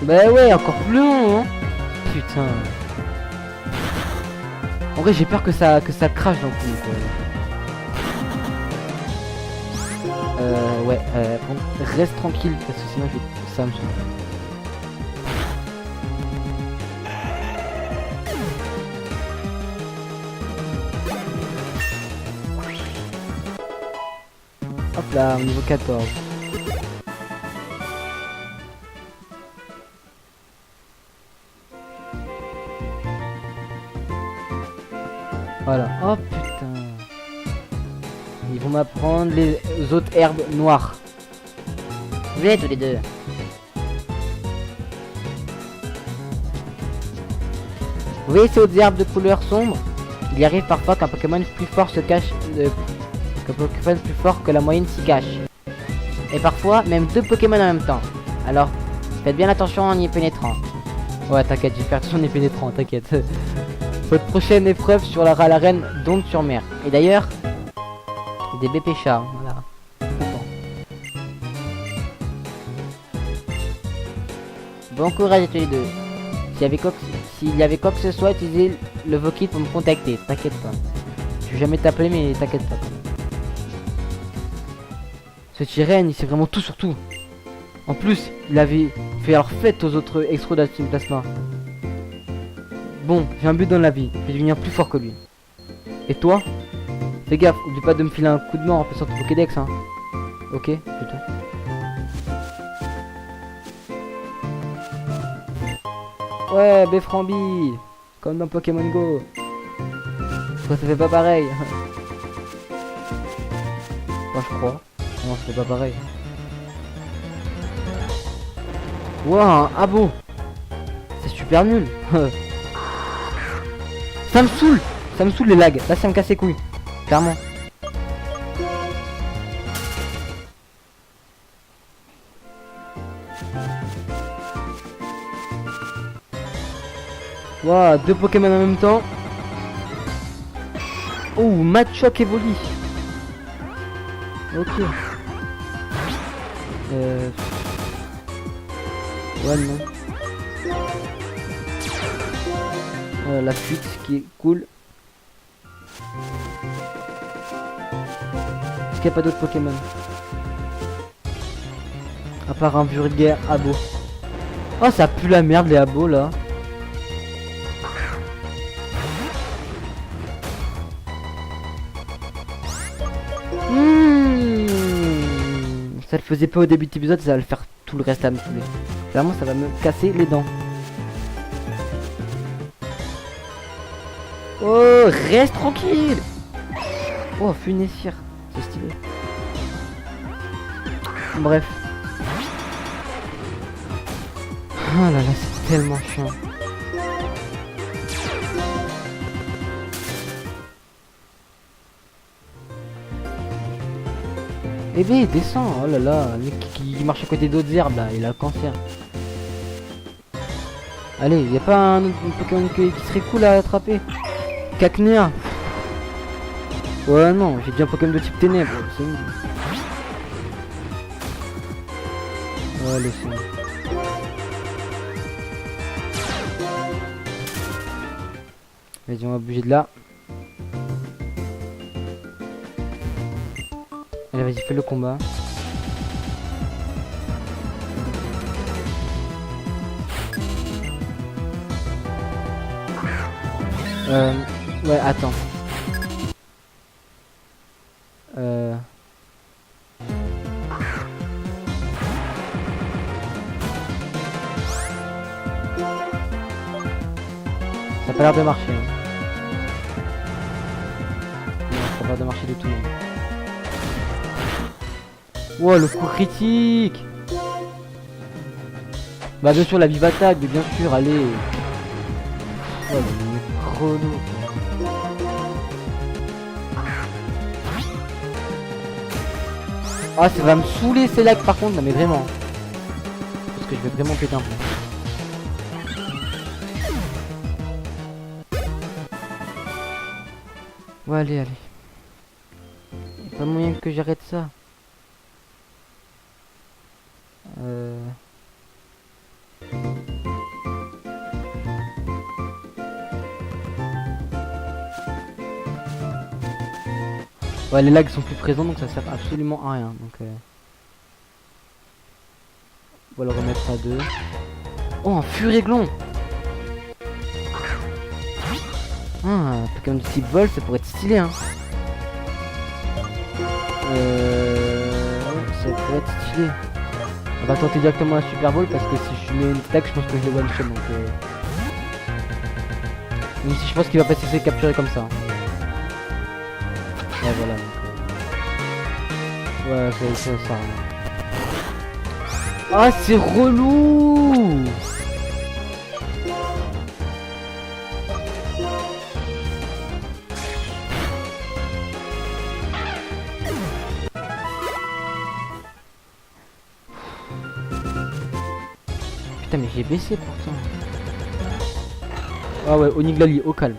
Bah ouais, encore plus long, hein. Putain. En vrai, j'ai peur que ça crache dans le coup. Ouais, reste tranquille parce que sinon je vais... ça me saoule. Hop là, au niveau 14. Voilà. Oh putain. Ils vont m'apprendre les autres herbes noires. Venez tous les deux. Vous voyez ces autres herbes de couleur sombre? Il arrive parfois qu'un Pokémon plus fort se cache... qu'un Pokémon plus fort que la moyenne s'y cache. Et parfois, même deux Pokémon en même temps. Alors, faites bien attention en y pénétrant. Ouais, t'inquiète, j'ai fait attention en y pénétrant, t'inquiète. Votre prochaine épreuve sur l'arène Dôme-sur-Mer. Et d'ailleurs, des BP chats, voilà. Bon courage à tous les deux. S'il y avait quoi que ce soit, utilisez le Vokit pour me contacter. T'inquiète pas. Je vais jamais t'appeler, mais t'inquiète pas. Ce Tyren, il sait vraiment tout sur tout. En plus, il avait fait leur fête aux autres extros de la Team Plasma. Bon, j'ai un but dans la vie. Je vais devenir plus fort que lui. Et toi? Fais gaffe, oublie pas de me filer un coup de main en faisant ton Pokédex, hein. Ok, plutôt. Ouais, Beframbi, comme dans Pokémon Go. Toi, ça fait pas pareil. Moi, je crois. Non, ça fait pas pareil. Wow, un abo. C'est super nul. Ça me saoule les lags. Là, ça me casse les couilles. Clairement. Waouh, deux Pokémon en même temps. Oh, Machoke Evoli. Ok. Ouais, non. La fuite, ce qui est cool. Est-ce qu'il n'y a pas d'autres Pokémon? À part un vulgaire abo. Oh, ça pue la merde les abos là. Ça le faisait pas au début de l'épisode, ça va le faire tout le reste à me saouler. Clairement, ça va me casser les dents. Oh, reste tranquille. Oh, funessière, c'est stylé. Bref. Oh là là, c'est tellement chiant. Bébé, descends. Oh là là, le mec qui marche à côté d'autres herbes là, il a le cancer. Allez, y a pas un autre Pokémon qui serait cool à attraper? Cacnea. Ouais non, j'ai déjà un Pokémon de type ténèbres, c'est bon. Allez, c'est bon. Vas-y, on va bouger de là. Allez, vas-y, fais le combat. Ouais, attends. Ça a pas l'air de marcher. Hein. Non, ça a pas l'air de marcher du tout. Wow, le coup critique. Bah bien sûr la vive attaque, mais bien sûr, allez. Oh, le chrono. Ah, ça va me saouler ces lags par contre, non mais vraiment. Parce que je vais vraiment péter un plomb. Ouais, allez, allez. Y'a pas moyen que j'arrête ça. Ouais, les lags sont plus présents donc ça sert absolument à rien. Donc on va le remettre à 2. Oh, un Furéglon. Ah, un Pokémon de type vol, ça pourrait être stylé hein. Ça pourrait être stylé. On va tenter directement un Super Ball parce que si je mets une attaque, je pense que je le one shot donc même si je pense qu'il va pas se laisser capturer comme ça. Ouais, voilà. Ouais, c'est ça. Ah, c'est relou. Putain, mais j'ai baissé pourtant. Ah ouais, Oniglali, au calme.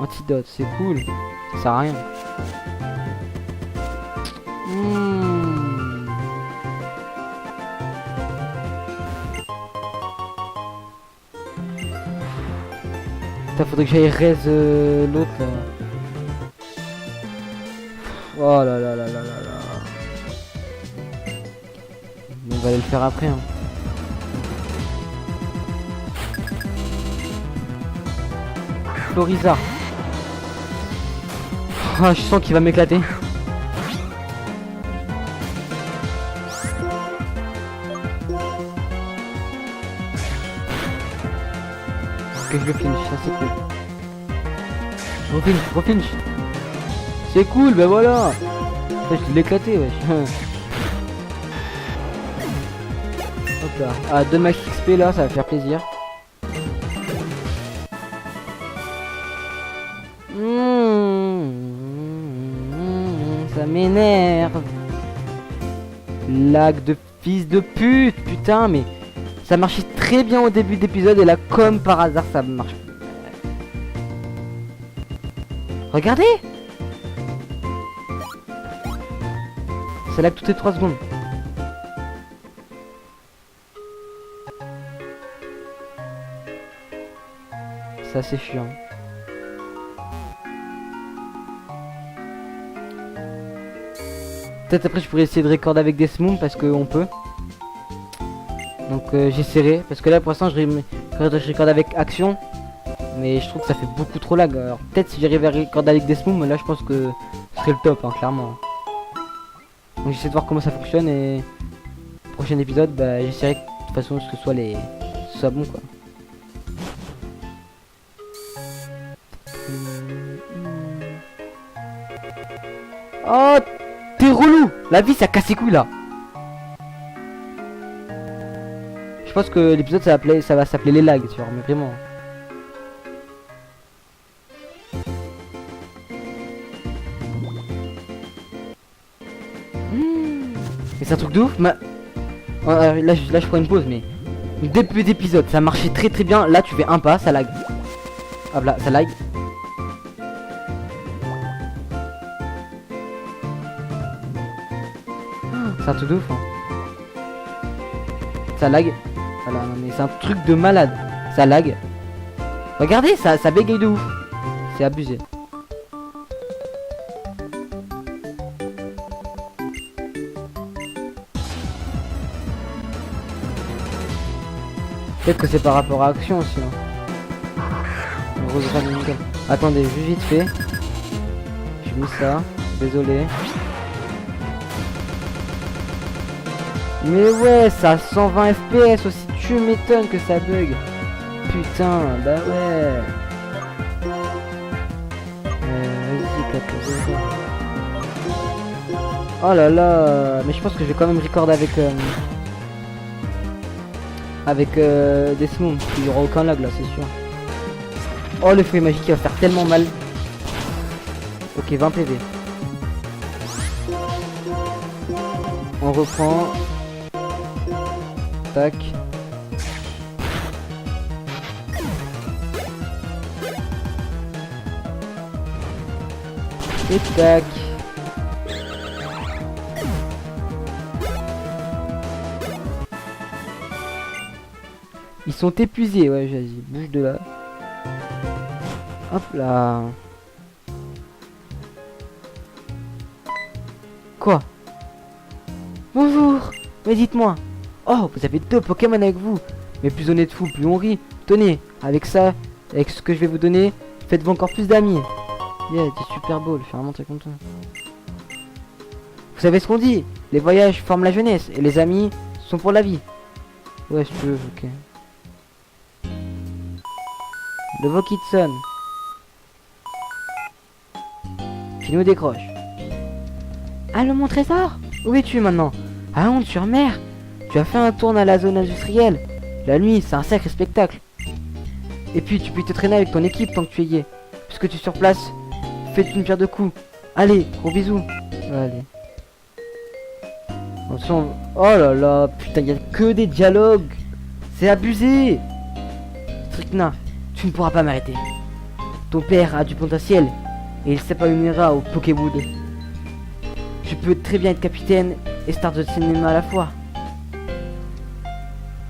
Antidote, c'est cool. Ça sert à rien. Putain, faudrait que j'aille raise l'autre là. Oh là là là là là là. On va aller le faire après hein. Floriza. Ah, je sens qu'il va m'éclater. Que je le finish, ça c'est cool. Refinish. C'est cool, ben voilà. Je l'ai éclaté, wesh. Hop là. Ah, 2 max XP là, ça va faire plaisir. Ça m'énerve. Lag de fils de pute, putain, mais ça marchait très bien au début d'épisode et là, comme par hasard, ça marche. Regardez. Ça lag toutes les 3 secondes. C'est assez chiant. Peut-être après je pourrais essayer de recorder avec des Desmond parce qu'on peut. Donc j'essaierai. Parce que là pour l'instant je recorde avec Action. Mais je trouve que ça fait beaucoup trop lag. Alors peut-être si j'arrive à recorder avec Desmond, là je pense que ce serait le top, hein, clairement. Donc j'essaie de voir comment ça fonctionne et prochain épisode bah j'essaierai de toute façon que ce soit bon quoi. Oh, t'es relou. La vie ça casse les couilles là. Je pense que l'épisode ça va s'appeler les lags, tu vois, mais vraiment. Mais c'est un truc de ouf. Là je prends une pause, mais début d'épisode ça marchait très très bien. Là tu fais un pas, ça lag. Hop là, ça lag. C'est un truc de ouf, hein. Ça lag. Voilà, non mais c'est un truc de malade. Ça lag. Regardez, ça bégaye de ouf. C'est abusé. Peut-être que c'est par rapport à Action aussi, hein. Attendez, juste vite fait. J'ai mis ça. Désolé. Mais ouais, ça a 120 FPS aussi, tu m'étonnes que ça bug. Putain, bah ouais. Vas-y, 14. Oh là là, mais je pense que je vais quand même record avec Desmond. Il n'y aura aucun lag là, c'est sûr. Oh, le feuille magique il va faire tellement mal. Ok, 20 PV. On reprend. Tac. Et tac. Ils sont épuisés, ouais, vas-y, bouge de là. Hop là. Quoi? Bonjour. Mais dites-moi. Oh, vous avez 2 Pokémon avec vous. Mais plus on est de fou, plus on rit. Tenez, avec ça, avec ce que je vais vous donner, faites-vous encore plus d'amis. Yeah, t'es super beau, je suis vraiment très content. Vous savez ce qu'on dit? Les voyages forment la jeunesse et les amis sont pour la vie. Ouais, si tu veux, ok. Le Vokitson qui nous décroche. Allô mon trésor, où es-tu maintenant? À Honte-sur-Mer. Tu as fait un tour à la zone industrielle. La nuit, c'est un sacré spectacle. Et puis tu peux te traîner avec ton équipe tant que tu y es. Puisque tu es sur place, fais une pierre de coups. Allez, gros bisous. Allez. Attention. Oh là là, putain, il y a que des dialogues. C'est abusé. Stricna, tu ne pourras pas m'arrêter. Ton père a du potentiel et il s'épanouira au Pokéwood. Tu peux très bien être capitaine et star de cinéma à la fois.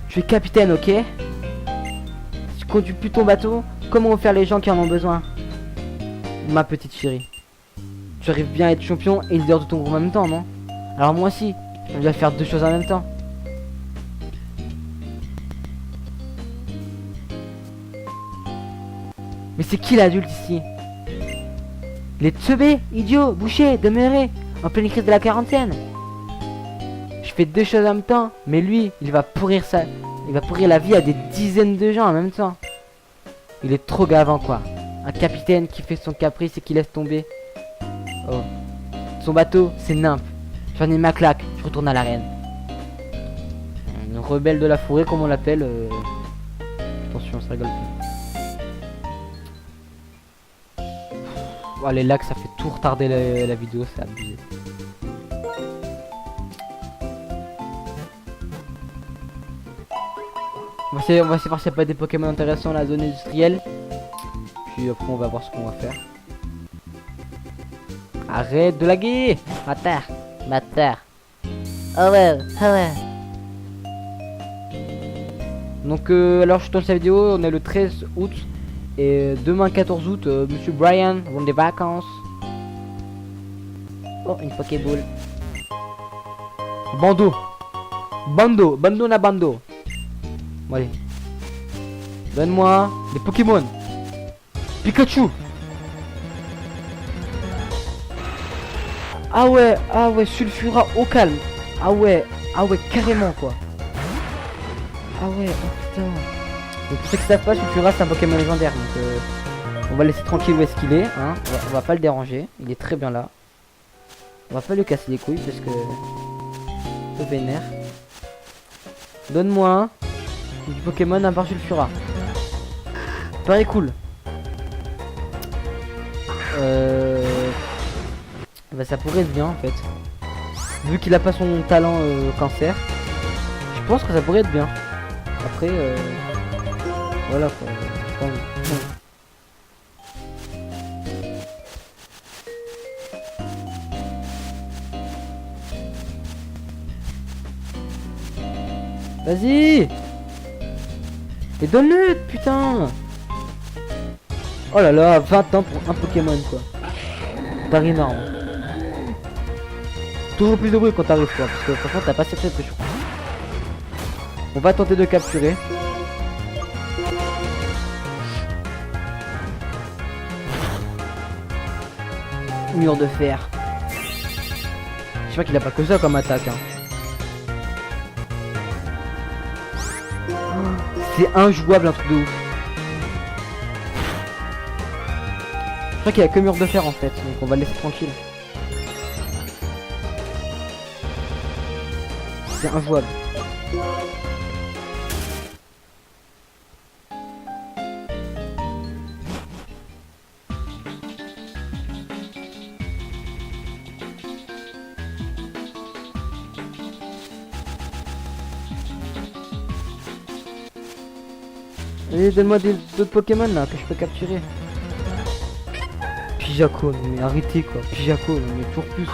Tu es capitaine, ok? Tu conduis plus ton bateau, comment faire les gens qui en ont besoin? Ma petite chérie. Tu arrives bien à être champion et leader de ton groupe en même temps, non? Alors moi aussi, je vais faire 2 choses en même temps. Mais c'est qui l'adulte ici? Les teubés, idiots, bouchers, demeurés, en pleine crise de la quarantaine. Je fais 2 choses en même temps, mais lui, il va pourrir ça. Il va pourrir la vie à des dizaines de gens en même temps. Il est trop gavant, quoi. Un capitaine qui fait son caprice et qui laisse tomber. Oh. Son bateau, c'est Nymphe. J'en ai ma claque, je retourne à l'arène. Une rebelle de la forêt, comme on l'appelle. Attention, ça rigole pas. Oh, les lags, ça fait tout retarder la vidéo, c'est abusé. On va essayer voir s'il n'y a pas des Pokémon intéressants dans la zone industrielle. Puis après on va voir ce qu'on va faire. Arrête de laguer. Bâtard. Bâtard. Oh ouais, oh ouais. Donc alors je tourne cette vidéo, on est le 13 août. Et demain 14 août, Monsieur Brian rentre des vacances. Oh, une Pokéball. Bando. Bando. Bando na bando. Bon allez. Donne-moi des Pokémon. Pikachu. Ah ouais, Sulfura au calme. Ah ouais, carrément quoi. Ah ouais, oh putain. Donc pour ceux qui savent pas, Sulfura c'est un Pokémon légendaire. Donc on va laisser tranquille où est-ce qu'il est. Hein. On va pas le déranger. Il est très bien là. On va pas lui casser les couilles parce que... peu vénère. Donne-moi du Pokémon à part Sulfura. Paraît cool. Bah ça pourrait être bien en fait. Vu qu'il a pas son talent cancer. Je pense que ça pourrait être bien. Après voilà quoi. J'ai pas envie. Vas-y. Et donne-le, putain. Oh là là, 20 ans pour un Pokémon quoi. T'as énorme. Toujours plus de bruit quand t'arrives quoi, parce que franchement t'as pas cette tête que je crois. On va tenter de capturer. Mur de fer. Je sais qu'il a pas que ça comme attaque hein. C'est injouable un truc de ouf. Je crois qu'il y a que mur de fer en fait, donc on va le laisser tranquille. C'est injouable. Allez, donne-moi d'autres Pokémon là que je peux capturer. Pijaco, mais arrêtez quoi. Pijaco, mais toujours plus.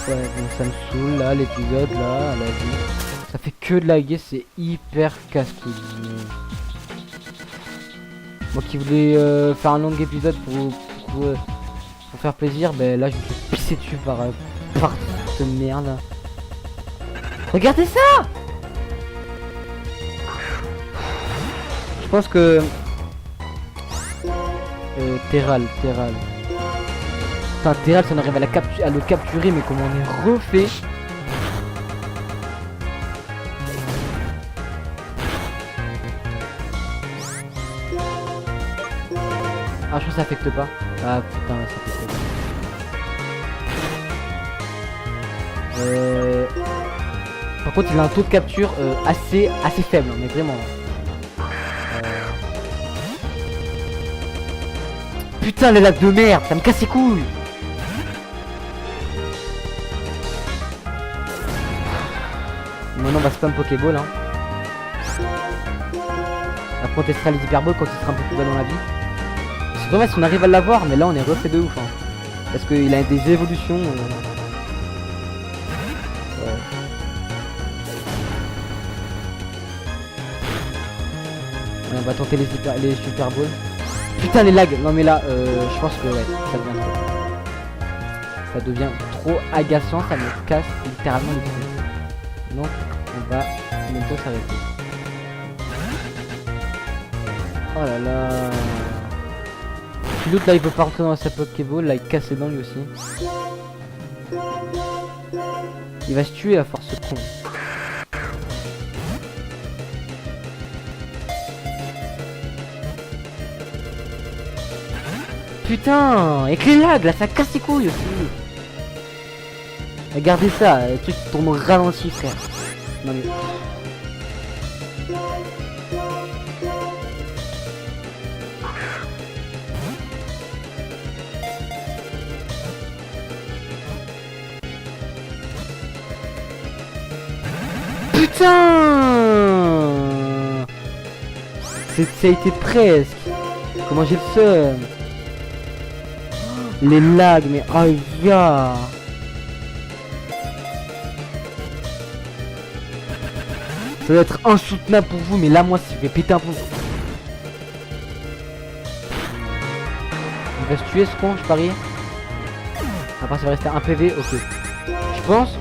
Ouais, bon, ça me saoule là, l'épisode là, à la vie. Ça fait que de laguer, c'est hyper casse-couille. Moi qui voulais faire un long épisode pour faire plaisir, ben là je me fais pisser dessus par cette merde. Regardez ça! Je pense que... Terral. Putain, Terral, ça on arrive à le capturer, mais comment on est refait. Ah, je crois que ça affecte pas. Ah putain, ça affecte pas. Par contre, il a un taux de capture assez faible, mais vraiment. Putain, les lacs de merde, ça me casse les couilles. Maintenant, on va spam Pokéball. Hein. Après, on testera les hyperballs quand il sera un peu plus bas dans la vie. C'est dommage si on arrive à l'avoir, mais là, on est refait de ouf. Hein. Parce qu'il a des évolutions. On va tenter les super balls. Putain les lags. Non mais là je pense que ouais, ça devient trop agaçant, ça me casse littéralement les couilles. Donc on va bientôt s'arrêter. Oh là là. Puis l'autre là il peut pas rentrer dans sa Pokéball, là il casse les dents lui aussi. Il va se tuer à force de con. Putain, avec les lags là, ça casse les couilles aussi. Regardez ça, le truc tourne au ralenti frère. Non mais... Putain, ça a été presque. Comment j'ai le seum. Les lags, mais oh gars. Ça doit être insoutenable pour vous, mais là moi si je vais péter un plomb. Il va se tuer ce con, je parie. Après ça va rester un PV, ok. Je pense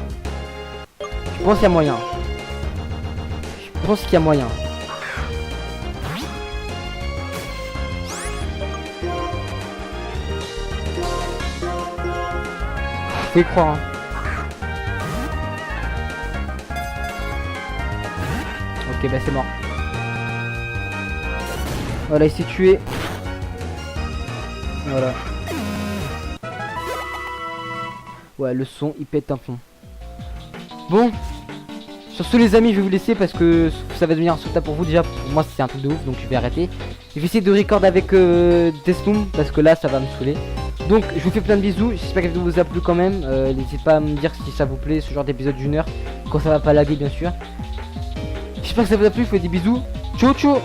qu'il y a moyen. Je pense qu'il y a moyen. Faut y croire hein. Ok bah c'est mort. Voilà il s'est tué. Voilà. Ouais le son il pète un plomb. Bon. Sur ce les amis je vais vous laisser parce que ça va devenir insupportable pour vous déjà. Pour moi c'est un truc de ouf donc je vais arrêter. Je vais essayer de record avec Deathloop parce que là ça va me saouler. Donc je vous fais plein de bisous, j'espère que la vidéo vous a plu quand même. N'hésitez pas à me dire si ça vous plaît ce genre d'épisode d'1 heure. Quand ça va pas laguer bien sûr. J'espère que ça vous a plu, je vous fais des bisous. Ciao ciao.